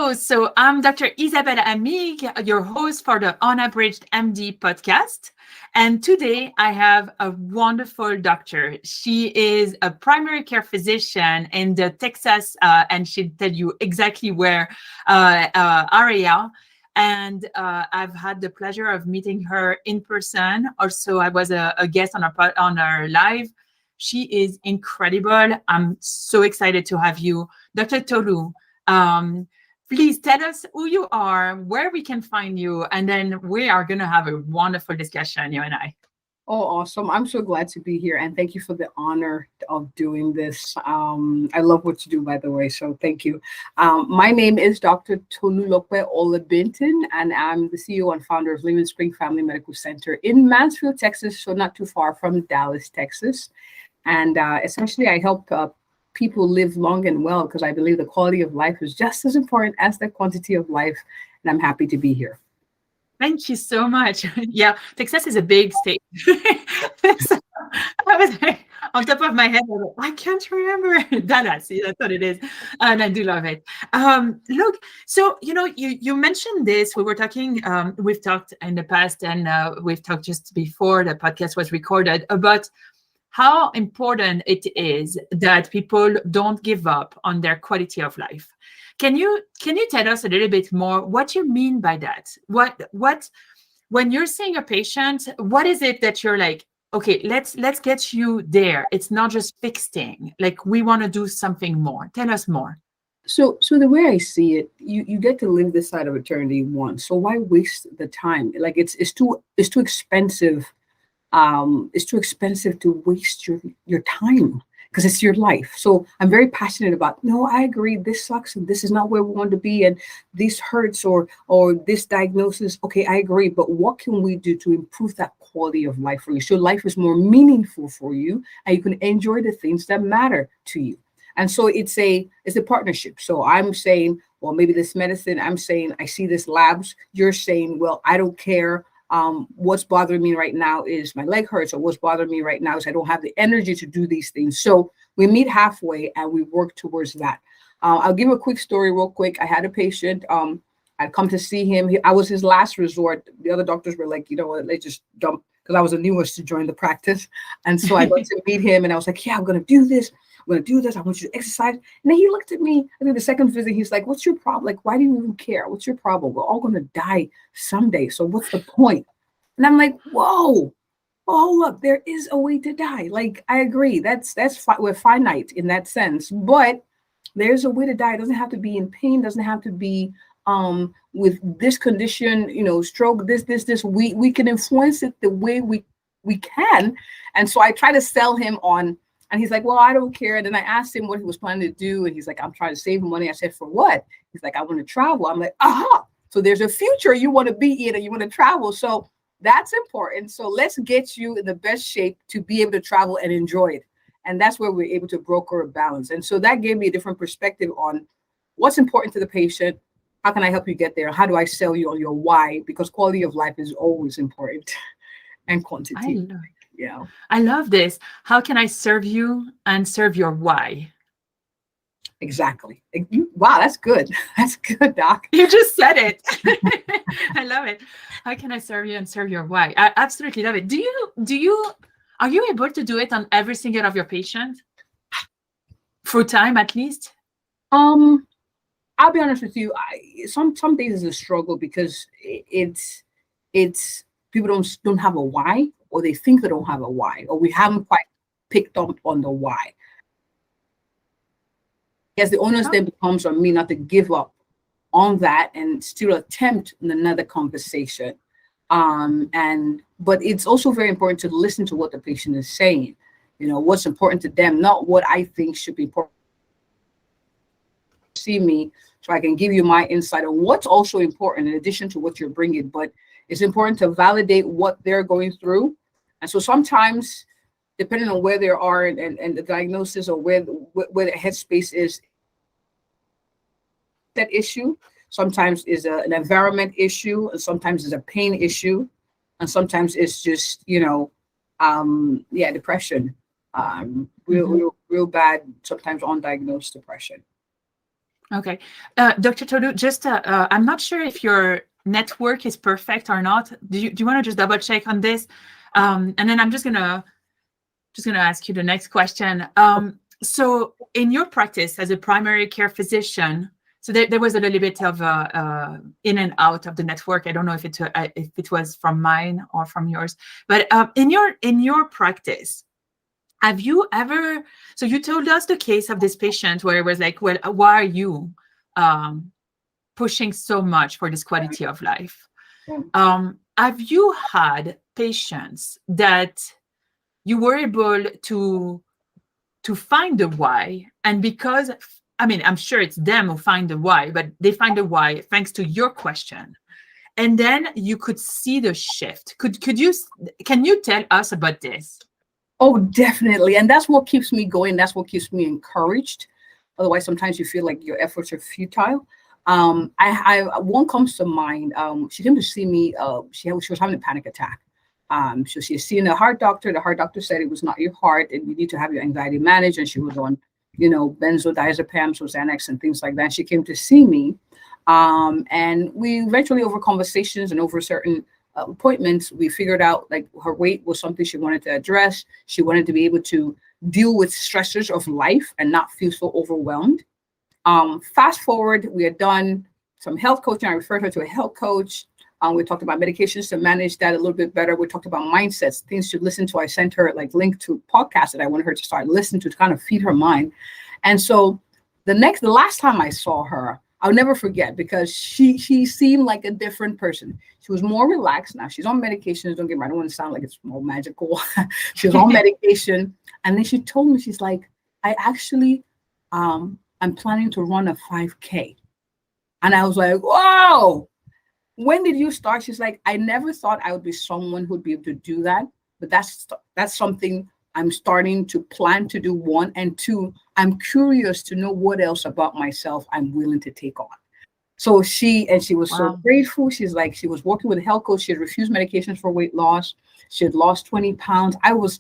Hello, so I'm Dr. Isabelle Amig, your host for the UnabridgedMD podcast. And today I have a wonderful doctor. She is a primary care physician in the Texas, and she'll tell you exactly where area. And I've had the pleasure of meeting her in person. Also, I was a guest on our live. She is incredible. I'm so excited to have you, Dr. Tolu. Please tell us who you are, where we can find you, and then we are going to have a wonderful discussion, you and I. Oh, awesome. I'm so glad to be here. And thank you for the honor of doing this. I love what you do, by the way. So thank you. My name is Dr. Tolulope Olabintan, and I'm the CEO and founder of Livingspring Family Medical Center in Mansfield, Texas. So not too far from Dallas, Texas. And essentially, I help people live long and well because I believe the quality of life is just as important as the quantity of life. And I'm happy to be here. Thank you so much. Yeah, Texas is a big state. So, I was like, on top of my head, I can't remember. Dallas, that's what it is. And I do love it. Look, so, you mentioned this. We were talking, we've talked in the past, and we've talked just before the podcast was recorded about how important it is that people don't give up on their quality of life. Can you tell us a little bit more what you mean by that? What when you're seeing a patient, what is it that you're like, okay, let's get you there. It's not just fixing. Like, we want to do something more. Tell us more. So the way I see it, you get to live this side of eternity once. So why waste the time? Like it's too expensive. It's too expensive to waste your time because it's your life. So I'm very passionate about, no, I agree, this sucks and this is not where we want to be and this hurts or this diagnosis. Okay, I agree, but what can we do to improve that quality of life for you so life is more meaningful for you and you can enjoy the things that matter to you? And so it's a partnership. So I'm saying, well, maybe this medicine, I'm saying, I see this labs, you're saying, well, I don't care. What's bothering me right now is my leg hurts, or what's bothering me right now is I don't have the energy to do these things. So we meet halfway and we work towards that. I'll give a quick story real quick. I had a patient. I'd come to see him. I was his last resort. The other doctors were like, you know what, they just dump, because I was the newest to join the practice. And so I went to meet him and I was like, yeah, I'm going to do this. I'm going to do this. I want you to exercise. And then he looked at me. I think the second visit, he's like, what's your problem? Like, why do you even care? What's your problem? We're all going to die someday. So what's the point? And I'm like, whoa, oh, look, there is a way to die. Like, I agree. We're finite in that sense. But there's a way to die. It doesn't have to be in pain. Doesn't have to be with this condition, stroke, this. We can influence it the way we can. And so I try to sell him on. And he's like, well, I don't care. And then I asked him what he was planning to do. And he's like, I'm trying to save money. I said, for what? He's like, I want to travel. I'm like, aha. So there's a future you want to be in and you want to travel. So that's important. So let's get you in the best shape to be able to travel and enjoy it. And that's where we're able to broker a balance. And so that gave me a different perspective on what's important to the patient. How can I help you get there? How do I sell you on your why? Because quality of life is always important and quantity. Yeah. I love this. How can I serve you and serve your why? Exactly. Wow, that's good. That's good, Doc. You just said it. I love it. How can I serve you and serve your why? I absolutely love it. Are you able to do it on every single of your patients? Full time, at least? I'll be honest with you. Some days is a struggle because it's people don't have a why, or they think they don't have a why, or we haven't quite picked up on the why. Yes, the onus then becomes on me not to give up on that and still attempt another conversation. But it's also very important to listen to what the patient is saying. What's important to them, not what I think should be important. See me, so I can give you my insight on what's also important in addition to what you're bringing. But it's important to validate what they're going through. And so sometimes, depending on where they are and the diagnosis or where the headspace is, that issue sometimes is an environment issue, and sometimes is a pain issue, and sometimes it's just depression, real bad, sometimes undiagnosed depression. Okay. Dr. Tolu, just I'm not sure if your network is perfect or not. Do you want to just double check on this? And then I'm just gonna ask you the next question. So in your practice as a primary care physician, so there was a little bit of in and out of the network. I don't know if it was from mine or from yours, but in your practice, have you ever, so you told us the case of this patient where it was like, well, why are you pushing so much for this quality of life? Have you had patients that you were able to find the why, and because, I mean, I'm sure it's them who find the why, but they find the why thanks to your question, and then you could see the shift. Can you tell us about this? Oh, definitely. And that's what keeps me going. That's what keeps me encouraged. Otherwise, sometimes you feel like your efforts are futile. One comes to mind. She came to see me. She was having a panic attack. So she's seeing a heart doctor. The heart doctor said it was not your heart, and you need to have your anxiety managed. And she was on, benzodiazepams, Xanax, and things like that. She came to see me, and we eventually, over conversations and over certain appointments, we figured out like her weight was something she wanted to address. She wanted to be able to deal with stressors of life and not feel so overwhelmed. Fast forward, we had done some health coaching. I referred her to a health coach. We talked about medications to manage that a little bit better. We talked about mindsets, things to listen to. I sent her like link to podcasts that I wanted her to start listening to kind of feed her mind. And so the last time I saw her, I'll never forget, because she seemed like a different person. She was more relaxed. Now she's on medications. Don't get me, I don't want to sound like it's more magical. She was on medication. And then she told me, she's like, I actually, I'm planning to run a 5K. And I was like, whoa, when did you start? She's like, I never thought I would be someone who'd be able to do that. But that's something I'm starting to plan to do, one. And two, I'm curious to know what else about myself I'm willing to take on. So she was so grateful. She's like, she was working with a health coach. She had refused medications for weight loss. She had lost 20 pounds. I was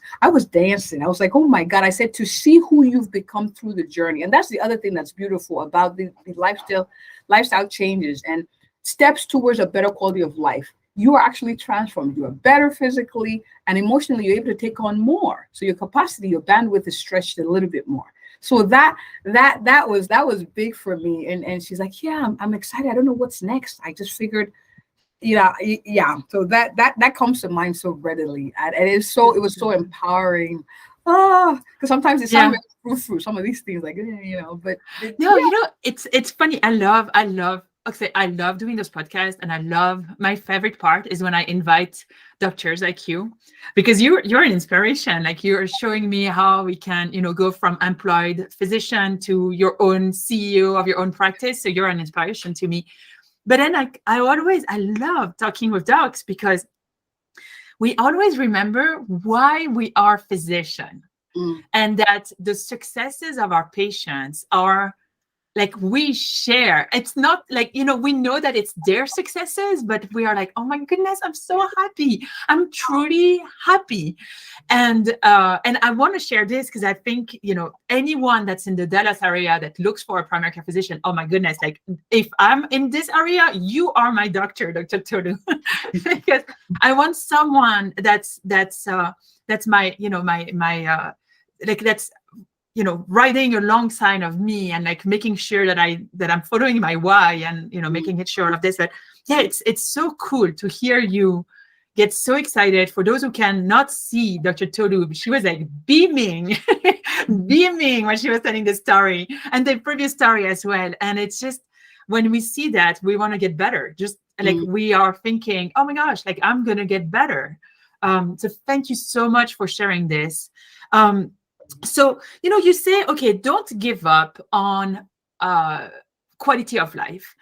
dancing. I was like, oh my God. I said, to see who you've become through the journey. And that's the other thing that's beautiful about the lifestyle changes and steps towards a better quality of life. You are actually transformed. You are better physically and emotionally. You're able to take on more. So your capacity, your bandwidth is stretched a little bit more. So that was big for me. And she's like, yeah, I'm excited. I don't know what's next. I just figured, yeah. So that comes to mind so readily. And it was so empowering. Because sometimes it sounds like through some of these things, like, but it's funny. I love doing this podcast, and my favorite part is when I invite doctors like you, because you're an inspiration. Like, you're showing me how we can, go from employed physician to your own CEO of your own practice. So you're an inspiration to me. But then I love talking with docs, because we always remember why we are physician, and that the successes of our patients are like, we share. It's not like, we know that it's their successes, but we are like, oh my goodness, I'm so happy. I'm truly happy. And I want to share this because I think, anyone that's in the Dallas area that looks for a primary care physician, oh my goodness, like, if I'm in this area, you are my doctor, Dr. Tolu. Because I want someone that's my, like, that's, riding alongside of me, and like making sure that I'm following my why, and making it sure of this. But yeah, it's so cool to hear you get so excited. For those who cannot see Dr. Tolu, she was like beaming when she was telling the story, and the previous story as well. And it's just, when we see that, we want to get better. Just like we are thinking, oh my gosh, like, I'm gonna get better. So thank you so much for sharing this. So, you say, okay, don't give up on quality of life.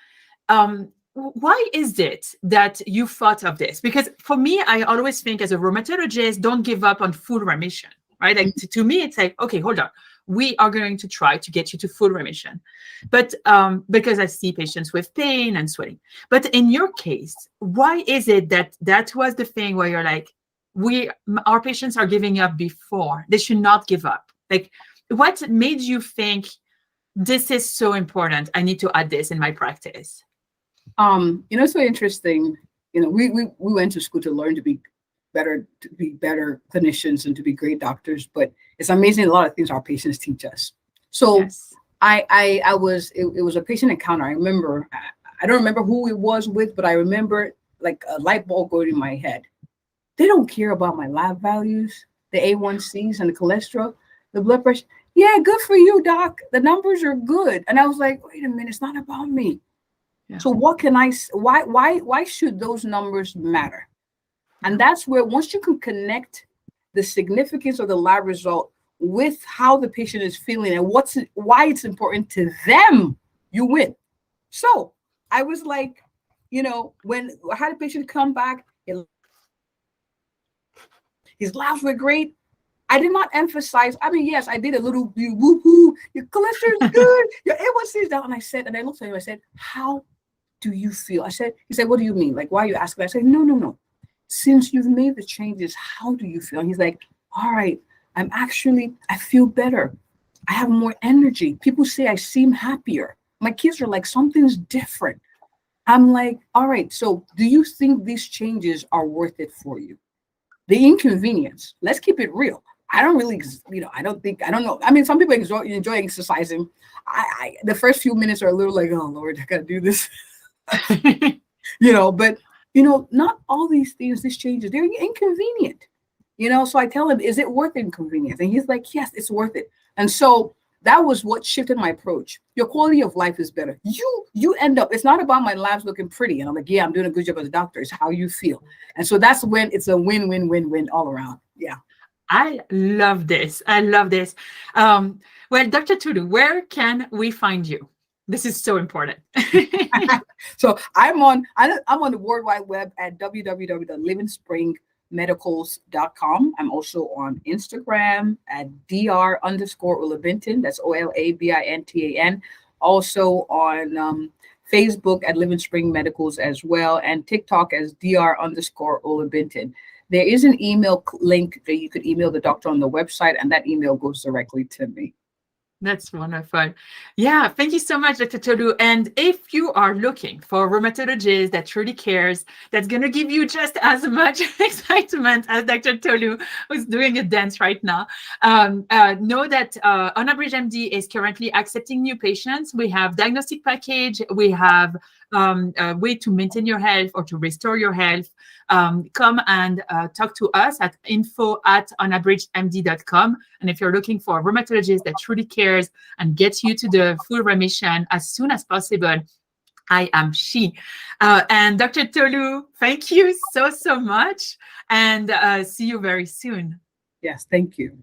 Why is it that you thought of this? Because for me, I always think, as a rheumatologist, don't give up on full remission, right? Like, to me, it's like, okay, hold on. We are going to try to get you to full remission. But because I see patients with pain and sweating. But in your case, why is it that was the thing where you're like, our patients are giving up before, they should not give up? Like, what made you think, This is so important. I need to add this in my practice. It's so interesting. We went to school to learn to be better clinicians and to be great doctors, but it's amazing a lot of things our patients teach us. So Yes. it was a patient encounter. I remember, I don't remember who it was with, but I remember like a light bulb going in my head. They don't care about my lab values, the A1Cs and the cholesterol, the blood pressure. Yeah, good for you, doc. The numbers are good. And I was like, wait a minute, it's not about me. Yeah. So what can why should those numbers matter? And that's where, once you can connect the significance of the lab result with how the patient is feeling and why it's important to them, you win. So I was like, when I had a patient come back, his labs were great. I did not emphasize. I mean, yes, I did a little woo-hoo. Your cholesterol is good. Your A1C is down. And I looked at him. I said, "How do you feel?" He said, "What do you mean? Like, why are you asking?" I said, No. Since you've made the changes, how do you feel? And he's like, "All right, I feel better. I have more energy. People say I seem happier. My kids are like, something's different." I'm like, "All right, so do you think these changes are worth it for you? The inconvenience, let's keep it real. I don't really, I don't know. I mean, some people enjoy exercising. The first few minutes are a little like, oh Lord, I gotta do this." But not all these things, these changes, they're inconvenient. So I tell him, "Is it worth inconvenience?" And he's like, "Yes, it's worth it." And so that was what shifted my approach. Your quality of life is better. You end up, it's not about my labs looking pretty. And I'm like, yeah, I'm doing a good job as a doctor. It's how you feel. And so that's when it's a win-win-win-win all around. Yeah. I love this. I love this. Well, Dr. Tolu, where can we find you? This is so important. So I'm on the World Wide Web at www.livingspringmedicals.com. I'm also on Instagram at dr_Olabintan. That's OLABINTAN. Also on Facebook at Livingspring Medicals as well, and TikTok as dr_Olabintan. There is an email link that you could email the doctor on the website, and that email goes directly to me. That's wonderful. Yeah, thank you so much, Dr. Tolu. And if you are looking for a rheumatologist that truly cares, that's going to give you just as much excitement as Dr. Tolu, who's doing a dance right now, know that UnabridgedMD is currently accepting new patients. We have diagnostic package. We have a way to maintain your health or to restore your health. Come and talk to us at info@unabridgedmd.com. And if you're looking for a rheumatologist that truly cares and gets you to the full remission as soon as possible, I am she. And Dr. Tolu, thank you so much. And see you very soon. Yes, thank you.